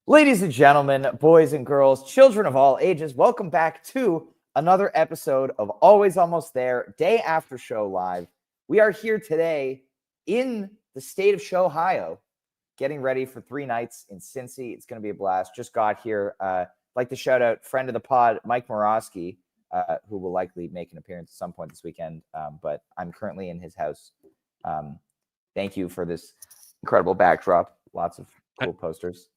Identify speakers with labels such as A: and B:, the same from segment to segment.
A: Ladies and gentlemen, boys and girls, children of all ages, welcome back to another episode of Always Almost There, Day After Show Live. We are here today in the state of Ohio, getting ready for 3 nights in Cincy. It's going to be a blast. Just got here. Like to shout out friend of the pod, Mike Morosky, who will likely make an appearance at some point this weekend. But I'm currently in his house. Thank you for this incredible backdrop. Lots of cool posters.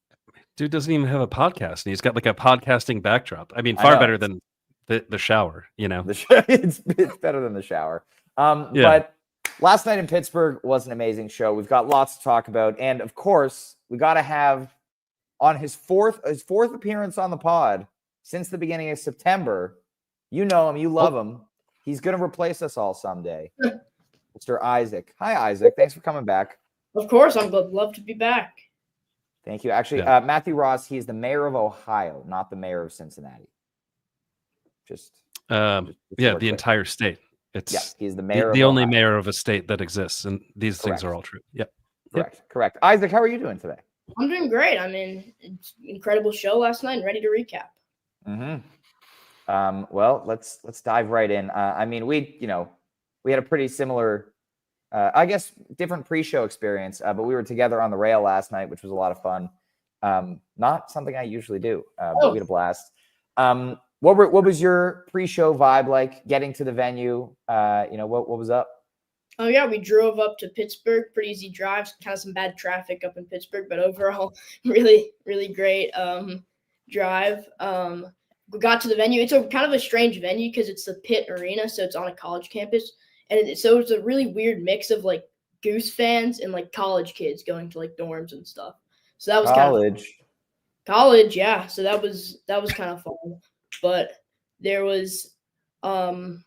B: Dude doesn't even have a podcast, and he's got like a podcasting backdrop. I mean, far better than the shower, you know.
A: It's better than the shower. But last night in Pittsburgh was an amazing show. We've got lots to talk about, and of course, we got to have on his fourth appearance on the pod since the beginning of September. You know him, you love him. He's going to replace us all someday. Mr. Isaac. Hi, Isaac. Thanks for coming back.
C: Of course, I'm love to be back.
A: Thank you. Actually, Matthew Ross, he's the mayor of Ohio, not the mayor of Cincinnati.
B: The entire state.
A: He's the mayor.
B: The only mayor of a state that exists, and these things are all true. Yep.
A: Correct. Isaac, how are you doing today?
C: I'm doing great. I mean, it's an incredible show last night and ready to recap.
A: Well, let's dive right in. I mean, we had a pretty similar, I guess, different pre-show experience, but we were together on the rail last night, which was a lot of fun. Not something I usually do, but we had a blast. What was your pre-show vibe like? Getting to the venue, what was up?
C: Oh yeah, we drove up to Pittsburgh. Pretty easy drive. Kind of some bad traffic up in Pittsburgh, but overall, really, really great drive. We got to the venue. It's a kind of a strange venue because it's the Pitt Arena, so it's on a college campus. And so it's a really weird mix of like Goose fans and like college kids going to like dorms and stuff. So that was college, yeah. So that was kind of fun. But there was some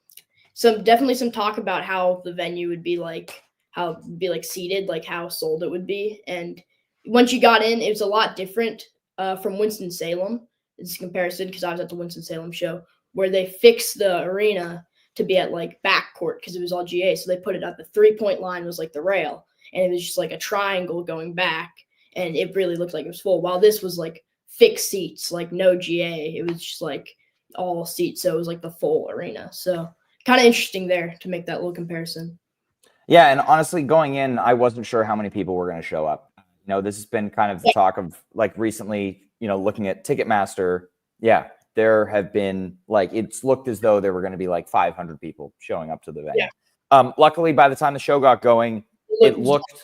C: talk about how the venue would be like, how it would be like seated, like how sold it would be. And once you got in, it was a lot different from Winston-Salem. It's a comparison because I was at the Winston-Salem show where they fixed the arena to be at like backcourt because it was all GA. So they put it at the 3-point line was like the rail, and it was just like a triangle going back, and it really looked like it was full. While this was like fixed seats, like no GA, it was just like all seats. So it was like the full arena. So kind of interesting there to make that little comparison.
A: Yeah, and honestly, going in, I wasn't sure how many people were going to show up. This has been kind of the talk of like recently, looking at Ticketmaster. Yeah. There have been it's looked as though there were going to be like 500 people showing up to the venue. Yeah. Luckily, by the time the show got going, it looked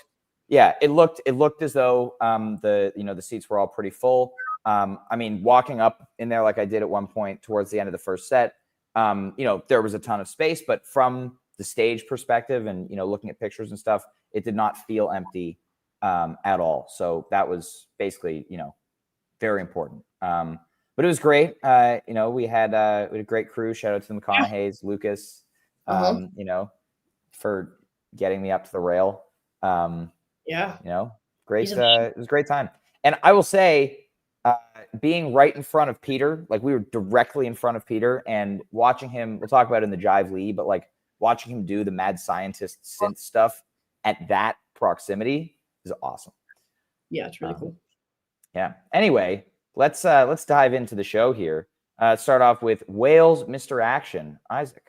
A: as though the seats were all pretty full. I mean, walking up in there like I did at one point towards the end of the first set, there was a ton of space, but from the stage perspective and looking at pictures and stuff, it did not feel empty at all. So that was basically very important. But it was great. We had a great crew. Shout out to the McConaughey's, Lucas, for getting me up to the rail. Great. It was a great time. And I will say, being right in front of Peter, like we were directly in front of Peter and watching him, we'll talk about it in the Jive Lee, but like watching him do the mad scientist synth stuff at that proximity is awesome.
C: Yeah, it's really cool.
A: Yeah. Anyway, let's dive into the show here. Start off with Wales, Mr. Action. Isaac.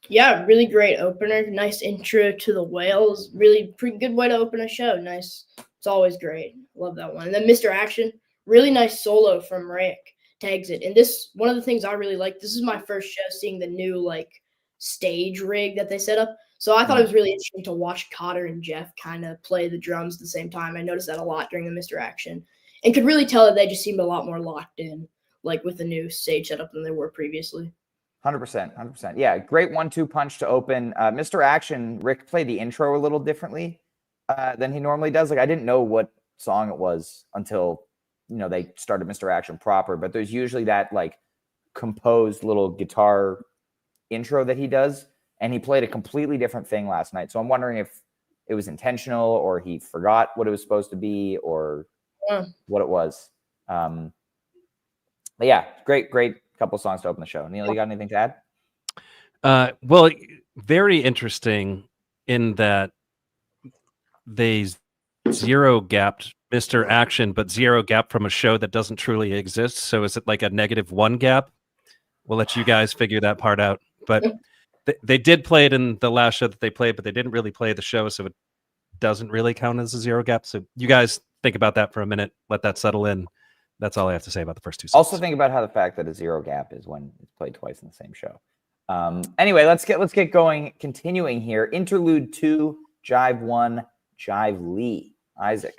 C: Yeah, really great opener. Nice intro to the Wales. Really pretty good way to open a show. Nice. It's always great. Love that one. And then Mr. Action, really nice solo from Rick to exit. And this, one of the things I really like, this is my first show seeing the new like stage rig that they set up. So I thought it was really interesting to watch Cotter and Jeff kind of play the drums at the same time. I noticed that a lot during the Mr. Action. And could really tell that they just seemed a lot more locked in, like with the new stage setup than they were previously.
A: 100%. Yeah, great 1-2 punch to open. Mr. Action, Rick played the intro a little differently than he normally does. Like I didn't know what song it was until they started Mr. Action proper. But there's usually that like composed little guitar intro that he does, and he played a completely different thing last night. So I'm wondering if it was intentional or he forgot what it was supposed to be or what it was. But yeah, great couple songs to open the show. Neil, you got anything to
B: add? Well, very interesting in that they zero gapped Mr. Action, but zero gap from a show that doesn't truly exist. So is it like a -1 gap? We'll let you guys figure that part out. But they did play it in the last show that they played, but they didn't really play the show, so it doesn't really count as a zero gap. So you guys think about that for a minute. Let that settle in. That's all I have to say about the first two songs.
A: Also think about how the fact that a zero gap is when it's played twice in the same show. Anyway, let's get going. Continuing here. Interlude 2, Jive 1, Jive Lee. Isaac.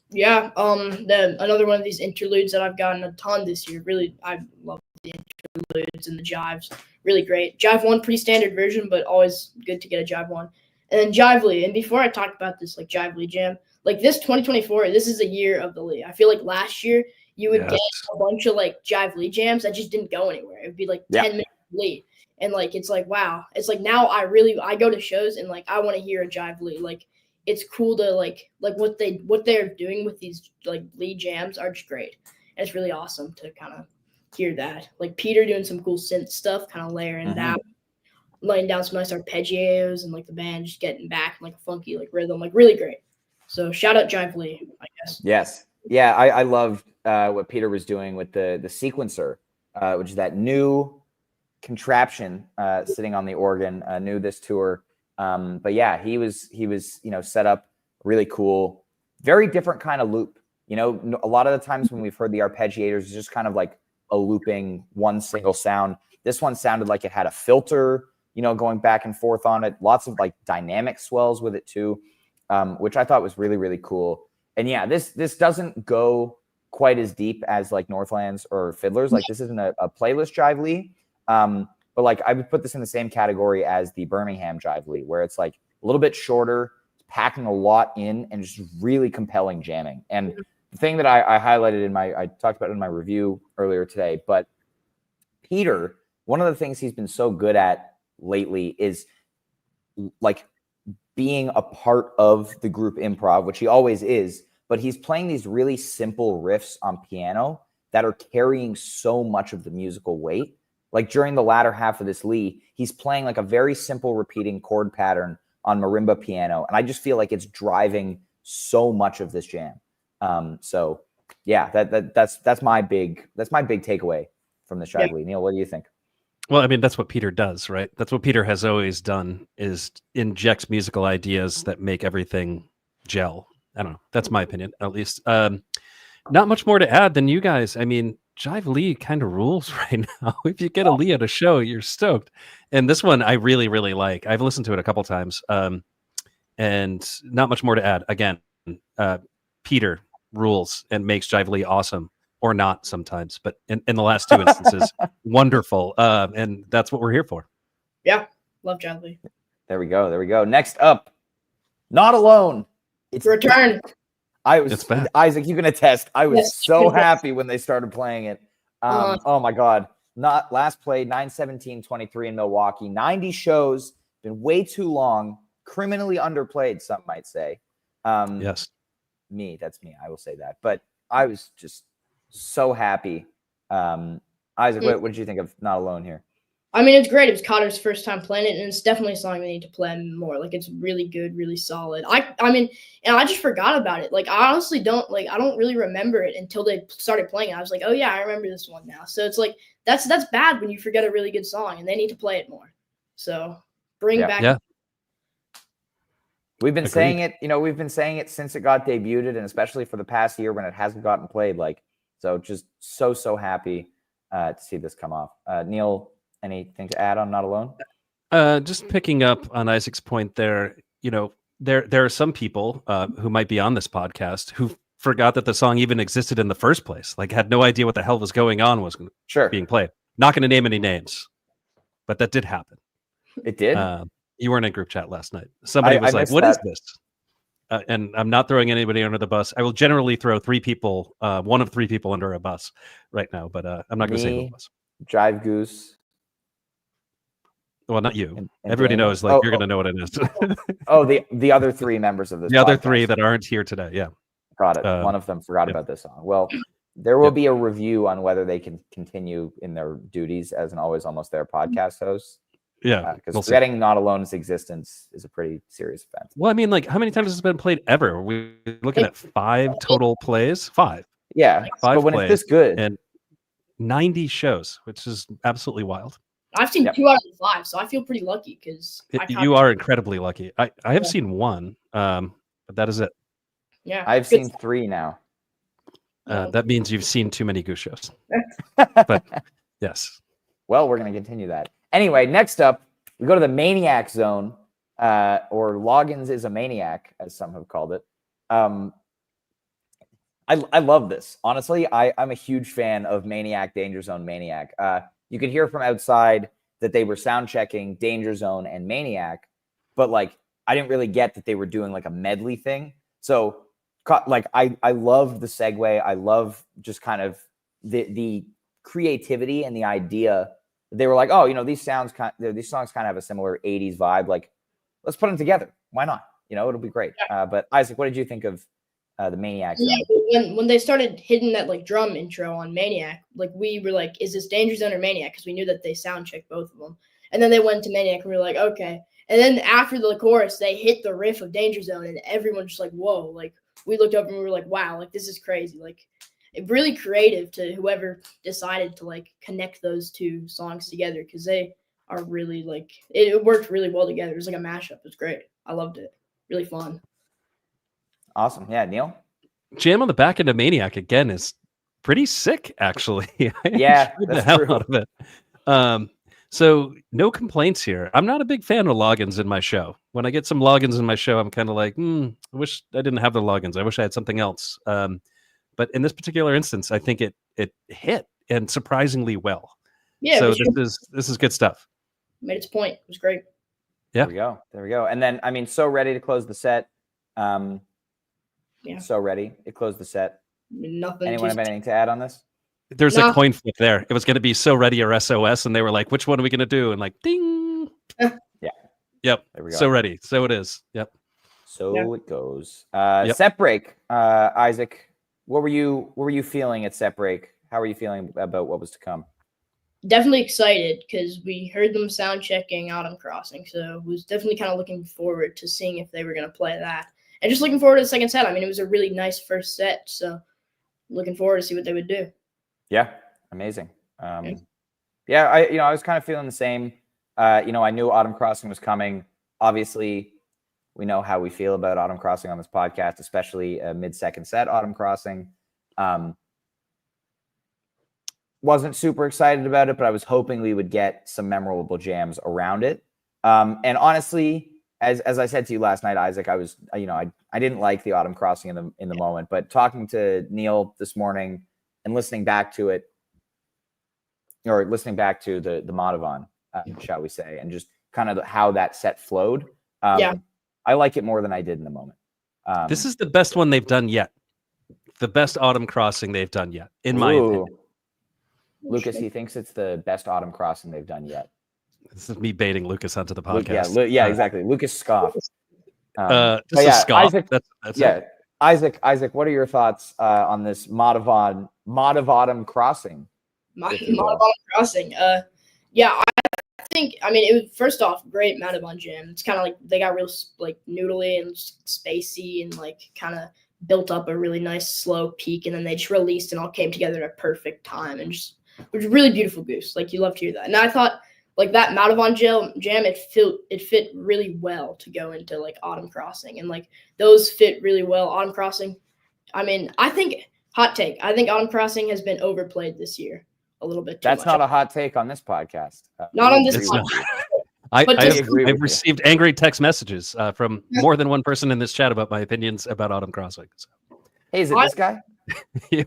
C: Yeah, another one of these interludes that I've gotten a ton this year. Really, I love the interludes and the jives. Really great. Jive 1, pretty standard version, but always good to get a Jive 1. And then Jive Lee. And before I talk about this, like, Jive Lee jam, like, this 2024, this is a year of the Lee. I feel like last year you would get a bunch of, like, Jive Lee jams that just didn't go anywhere. It would be, like, 10 minutes of Lee. And, like, it's like, wow. It's like now I go to shows and, like, I want to hear a Jive Lee. Like, it's cool to like what they're doing with these like Lee jams are just great. And it's really awesome to kind of hear that. Like Peter doing some cool synth stuff, kind of layering that, laying down some nice arpeggios, and like the band just getting back like a funky like rhythm, like really great. So shout out Jive Lee, I guess.
A: Yes. Yeah, I loved what Peter was doing with the sequencer, which is that new contraption sitting on the organ, new this tour. But yeah, he was, set up really cool, very different kind of loop. You know, a lot of the times when we've heard the arpeggiators, it's just kind of like a looping one single sound. This one sounded like it had a filter, going back and forth on it. Lots of like dynamic swells with it too, which I thought was really, really cool. And yeah, this doesn't go quite as deep as like Northlands or Fiddlers. Like this isn't a playlist Jive Lee. But like I would put this in the same category as the Birmingham Jive Lee, where it's like a little bit shorter, packing a lot in, and just really compelling jamming. And the thing that I highlighted I talked about it in my review earlier today, but Peter, one of the things he's been so good at lately is like being a part of the group improv, which he always is, but he's playing these really simple riffs on piano that are carrying so much of the musical weight. Like during the latter half of this Lee, he's playing like a very simple repeating chord pattern on marimba piano. And I just feel like it's driving so much of this jam. So yeah, that's my big takeaway from this Jive Lee. Neil, what do you think?
B: Well, I mean, that's what Peter does, right? That's what Peter has always done, is injects musical ideas that make everything gel. I don't know. That's my opinion, at least. Not much more to add than you guys. I mean, Jive Lee kind of rules right now. If you get a Lee at a show, you're stoked. And this one I really, really like. I've listened to it a couple times. And not much more to add. Again, Peter rules and makes Jive Lee awesome, or not sometimes. But in the last two instances, wonderful. And that's what we're here for.
C: Yeah, love Jive Lee.
A: There we go. Next up, Not Alone.
C: It's return.
A: Isaac, you can attest. I was so happy when they started playing it. Oh my God. Not last played 9/17/23 in Milwaukee. 90 shows, been way too long, criminally underplayed, some might say.
B: Yes.
A: That's me. I will say that. But I was just so happy. Isaac, what did you think of Not Alone here?
C: I mean, it's great. It was Cotter's first time playing it, and it's definitely a song they need to play more. Like, it's really good, really solid. I mean, and I just forgot about it. Like, I honestly don't really remember it until they started playing it. I was like, oh yeah, I remember this one now. So it's like, that's bad when you forget a really good song, and they need to play it more. So bring back.
B: Yeah.
A: We've been saying it, we've been saying it since it got debuted, and especially for the past year when it hasn't gotten played. Like, so just so happy to see this come off. Neil, anything to add on Not Alone?
B: Just picking up on Isaac's point there, there are some people who might be on this podcast who forgot that the song even existed in the first place, like had no idea what the hell was going on being played. Not going to name any names, but that did happen.
A: It did?
B: You weren't in group chat last night. Somebody was like, "What is this?" And I'm not throwing anybody under the bus. I will generally throw one of three people under a bus right now, but I'm not going to say who it was.
A: Jive Goose.
B: Well, not you.
A: And
B: everybody
A: Daniel.
B: knows, like, you're going to know what it is.
A: The other three members of this.
B: The other three that aren't here today. Yeah.
A: Got it. One of them forgot about this song. Well, there will be a review on whether they can continue in their duties as an Always Almost There podcast host.
B: Yeah,
A: Because
B: we'll see.
A: forgetting Not Alone's existence is a pretty serious offense.
B: Well, I mean, like, how many times has it been played ever? Are we looking at 5 total plays? 5.
A: Yeah,
B: 5
A: but when
B: plays
A: it's this good,
B: and 90 shows, which is absolutely wild.
C: I've seen
A: Yep.
C: 2 out of the 5, so I feel pretty lucky because
B: You are incredibly lucky. I have seen 1, but that is it.
C: Yeah,
A: I've
C: good
A: seen
C: stuff.
A: 3 now.
C: No.
B: That means you've seen too many Goose shows. But yes.
A: Well, we're going to continue that. Anyway, next up, we go to the Maniac Zone, or Loggins is a Maniac, as some have called it. I love this. Honestly, I'm a huge fan of Maniac, Danger Zone, Maniac. You could hear from outside that they were sound checking Danger Zone and Maniac, but like I didn't really get that they were doing like a medley thing. So like I love the segue. I love just kind of the creativity and the idea. They were like, oh, you know, these songs kind of have a similar 80s vibe. Like, let's put them together. Why not? You know, it'll be great. But Isaac, what did you think of the Maniac Zone?
C: Yeah, when they started hitting that like drum intro on Maniac, like we were like, is this Danger Zone or Maniac? Because we knew that they sound checked both of them. And then they went to Maniac and we were like, okay. And then after the chorus, they hit the riff of Danger Zone and everyone just like, whoa. Like we looked up and we were like, wow, like this is crazy. Like really creative to whoever decided to like connect those 2 songs together because they are really like it worked really well together. It was like a mashup. It was great. I loved it. Really fun.
A: Awesome. Yeah, Neil?
B: Jam on the back end of Maniac again is pretty sick, actually.
A: Yeah,
B: the
A: that's
B: hell
A: true.
B: out of it. So no complaints here. I'm not a big fan of logins in my show. When I get some logins in my show, I'm kind of like, I wish I didn't have the logins. I wish I had something else. But in this particular instance, I think it hit and surprisingly well.
C: Yeah.
B: So this is good stuff.
C: Made its point. It was great.
B: Yeah.
A: There we go. And then, I mean, So Ready to close the set.
C: Yeah.
A: So Ready. It closed the set.
C: Nothing.
A: Anyone have anything to add on this?
B: There's a coin flip there. It was going to be So Ready or SOS, and they were like, which one are we going to do? And like, ding.
A: Yeah.
B: Yep.
A: There we go.
B: So Ready. So it is. Yep.
A: So it goes. Set break. Isaac, what were you feeling at set break? How were you feeling about what was to come?
C: Definitely excited because we heard them sound checking Autumn Crossing. So was definitely kind of looking forward to seeing if they were going to play that. And just looking forward to the second set. I mean, it was a really nice first set. So looking forward to see what they would do.
A: Yeah. Amazing. Yeah, I was kind of feeling the same. I knew Autumn Crossing was coming. Obviously, we know how we feel about Autumn Crossing on this podcast, especially mid-second set Autumn Crossing. Wasn't super excited about it, but I was hoping we would get some memorable jams around it. And honestly, as I said to you last night, Isaac, I didn't like the Autumn Crossing in the moment, but talking to Neil this morning and listening back to it, or listening back to the Madhavan, shall we say, and just kind of how that set flowed. I like it more than I did in the moment.
B: This is the best one they've done yet. The best Autumn Crossing they've done yet, in my opinion.
A: Lucas, he thinks it's the best Autumn Crossing they've done yet.
B: This is me baiting Lucas onto the podcast.
A: Exactly. Lucas scoffed.
B: Just a scoff.
A: Isaac,
B: that's it.
A: Isaac, what are your thoughts on this Madhavan Crossing?
C: Madhavan Crossing. I think, I mean, it was, first off, great Madhavan jam. It's kind of like they got real like noodly and spacey and like kind of built up a really nice slow peak, and then they just released and all came together at a perfect time, and just it was really beautiful. Goose, like you love to hear that. And I thought like that Madhavan jam, it fit really well to go into like Autumn Crossing, and like those fit really well. Autumn Crossing, I mean, I think hot take, I think Autumn Crossing has been overplayed this year a little bit too
A: That's
C: much.
A: not a hot take on this podcast.
C: Not on this podcast.
B: I've received angry text messages from more than one person in this chat about my opinions about Autumn Crossing. So.
A: Hey, is it this guy?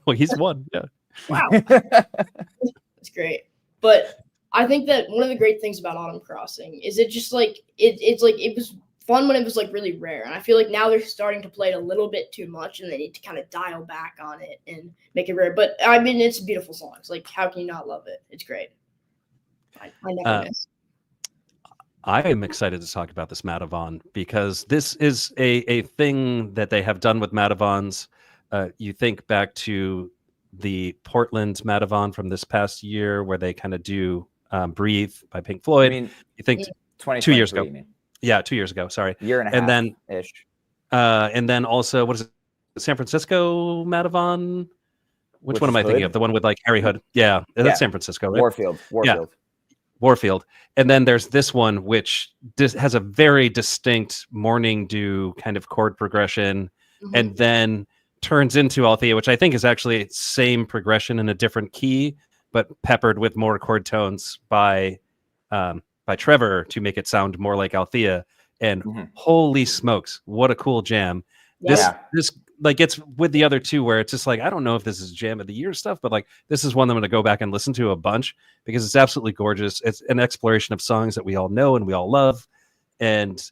B: Well, he's one. Yeah.
C: Wow. That's great. But I think that one of the great things about Autumn Crossing is it just like it's like it was fun when it was like really rare. And I feel like now they're starting to play it a little bit too much and they need to kind of dial back on it and make it rare. But I mean, it's a beautiful song. It's like, how can you not love it? It's great. I never miss.
B: I am excited to talk about this Madhavan because this is a thing that they have done with Madhavans. You think back to the Portland Madhavan from this past year where they kind of do Breathe by Pink
A: I
B: Floyd.
A: mean,
B: You think
A: 2023,
B: 2 years ago?
A: you mean?
B: Yeah, 2 years ago. Sorry.
A: Year and a
B: And
A: half
B: then
A: ish.
B: and then also, what is it? San Francisco Madavon? Which one
A: is
B: am I thinking
A: Hood?
B: of? The one with like Harry Hood. Yeah, that's
A: Yeah.
B: San Francisco, right?
A: Warfield.
B: Yeah. Warfield. And then there's this one, which has a very distinct Morning Dew kind of chord progression, and then turns into Althea, which I think is actually same progression in a different key, but peppered with more chord tones by Trevor to make it sound more like Althea. And holy smokes, what a cool jam!
C: Yeah.
B: This like it's with the other two where it's just like I don't know if this is jam of the year stuff, but like this is one that I'm going to go back and listen to a bunch because it's absolutely gorgeous. It's an exploration of songs that we all know and we all love, and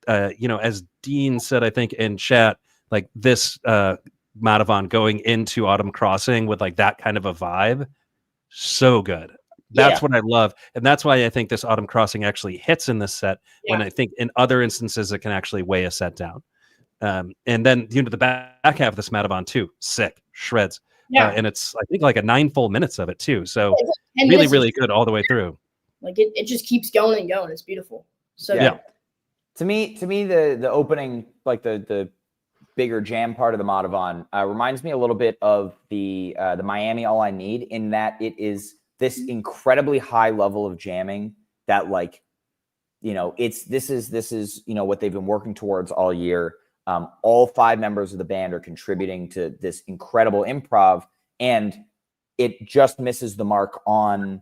B: as Dean said, I think in chat, like this Madavon going into Autumn Crossing with like that kind of a vibe, so good. That's what I love, and that's why I think this Autumn Crossing actually hits in this set. When I think in other instances it can actually weigh a set down. And then the back half of this Madavon too, sick shreds. And it's I think like a 9 full minutes of it too. So really, really good all the way through.
C: Like it just keeps going and going. It's beautiful. So
A: yeah. To me, the opening, like the bigger jam part of the Madavon, reminds me a little bit of the Miami All I Need, in that it is this incredibly high level of jamming that this is what they've been working towards all year. All 5 members of the band are contributing to this incredible improv, and it just misses the mark on,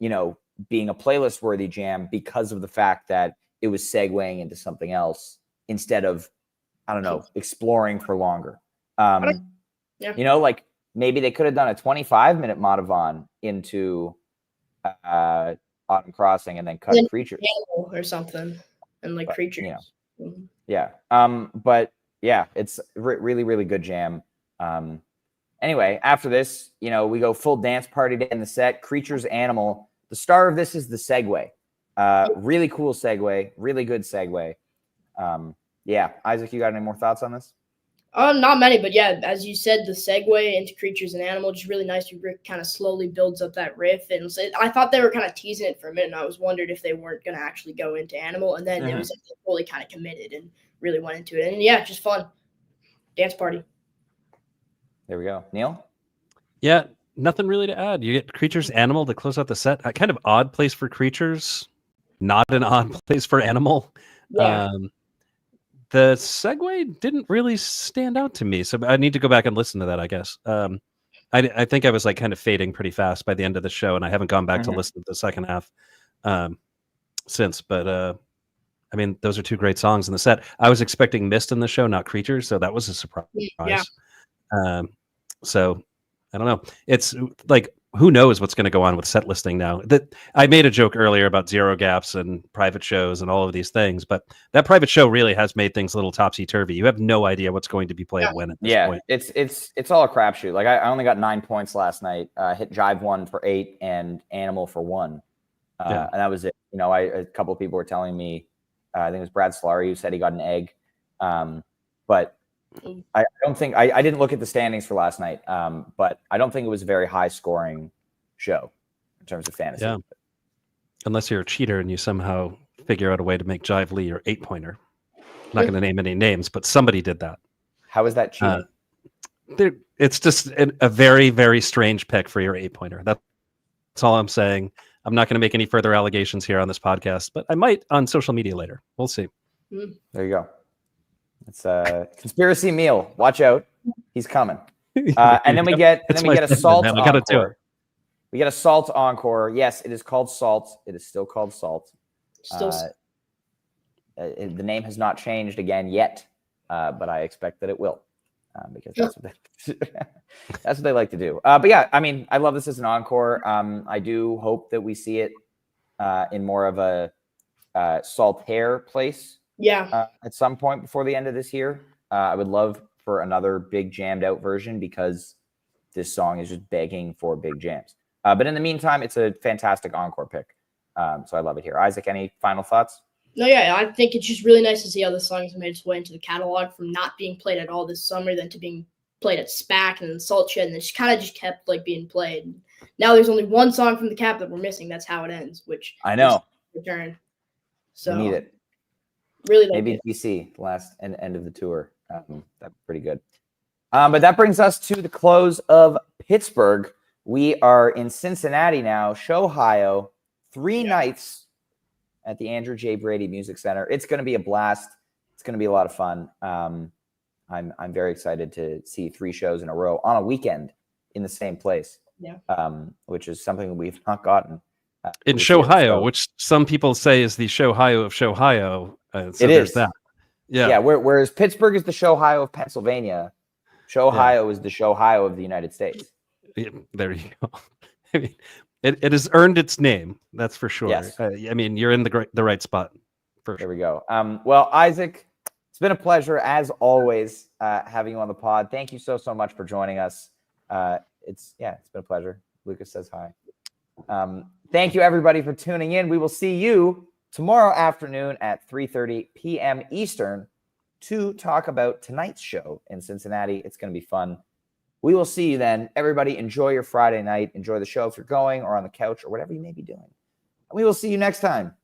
A: being a playlist worthy jam because of the fact that it was segueing into something else instead of, I don't know, exploring for longer. Like maybe they could have done a 25-minute Madavon into Autumn Crossing and then cut Creatures
C: or something, and like Creatures.
A: Yeah. But yeah, it's really, really good jam. Anyway, after this, we go full dance party to end the set. Creatures Animal. The star of this is the segue. Really cool segue. Really good segue. Yeah. Isaac, you got any more thoughts on this?
C: Not many, but yeah, as you said, the segue into Creatures and Animal, just really nice. Rick kind of slowly builds up that riff, and I thought they were kind of teasing it for a minute, and I was wondered if they weren't going to actually go into Animal, and then it was like they fully kind of committed and really went into it, and yeah, just fun dance party.
A: There we go, Neil.
B: Yeah, nothing really to add. You get Creatures Animal to close out the set. A kind of odd place for Creatures, not an odd place for Animal.
C: Yeah.
B: The segue didn't really stand out to me, so I need to go back and listen to that, I guess. I think I was like kind of fading pretty fast by the end of the show, and I haven't gone back to listen to the second half since. But I mean, those are 2 great songs in the set. I was expecting Mist in the show, not Creatures, so that was a surprise.
C: Yeah.
B: So I don't know. It's like, who knows what's going to go on with set listing now? That I made a joke earlier about zero gaps and private shows and all of these things, but that private show really has made things a little topsy turvy. You have no idea what's going to be played when at this point.
A: It's all a crapshoot. Like I only got 9 points last night. Hit Jive 1 for 8 and Animal for 1, and that was it. A couple of people were telling me, I think it was Brad Solari who said he got an egg, but I don't think I didn't look at the standings for last night, but I don't think it was a very high scoring show in terms of fantasy.
B: Yeah. Unless you're a cheater and you somehow figure out a way to make Jive Lee your 8-pointer. I'm not going to name any names, but somebody did that.
A: How is that cheating?
B: It's just a very, very strange pick for your 8-pointer. That's all I'm saying. I'm not going to make any further allegations here on this podcast, but I might on social media later. We'll see.
A: There you go. It's a conspiracy meal. Watch out. He's coming. And then we get Assault Encore. We get Assault Encore. Yes, it is called Salt. It is still called Salt. The name has not changed again yet, but I expect that it will, because that's what they like to do. But yeah, I mean, I love this as an encore. I do hope that we see it in more of a Saltaire place.
C: Yeah.
A: At some point before the end of this year. I would love for another big jammed out version, because this song is just begging for big jams. But in the meantime, it's a fantastic encore pick. So I love it here. Isaac, any final thoughts?
C: No, yeah, I think it's just really nice to see how the song has made its way into the catalog, from not being played at all this summer, then to being played at SPAC and Salt Shed, and it just kind of just kept like being played. Now there's only one song from the cap that we're missing. That's how it ends, which
A: I know.
C: Return.
A: So we need it.
C: Really,
A: maybe DC, the last end of the tour. That's pretty good. But that brings us to the close of Pittsburgh. We are in Cincinnati now, Ohio, 3 nights at the Andrew J. Brady Music Center. It's going to be a blast. It's going to be a lot of fun. I'm very excited to see 3 shows in a row on a weekend in the same place.
C: Yeah.
A: Which is something we've not gotten
B: in Ohio, which some people say is the Ohio of Ohio. So
A: it is
B: that. Yeah.
A: Yeah. Whereas Pittsburgh is the Ohio of Pennsylvania, Ohio is the Ohio of the United States.
B: Yeah, there you go. I mean, it has earned its name. That's for sure.
A: Yes.
B: I mean, you're in the right spot. For
A: sure. There we go. Well, Isaac, it's been a pleasure as always having you on the pod. Thank you so much for joining us. It's been a pleasure. Lucas says hi. Thank you everybody for tuning in. We will see you tomorrow afternoon at 3:30 p.m. Eastern to talk about tonight's show in Cincinnati. It's going to be fun. We will see you then. Everybody enjoy your Friday night. Enjoy the show if you're going or on the couch or whatever you may be doing. We will see you next time.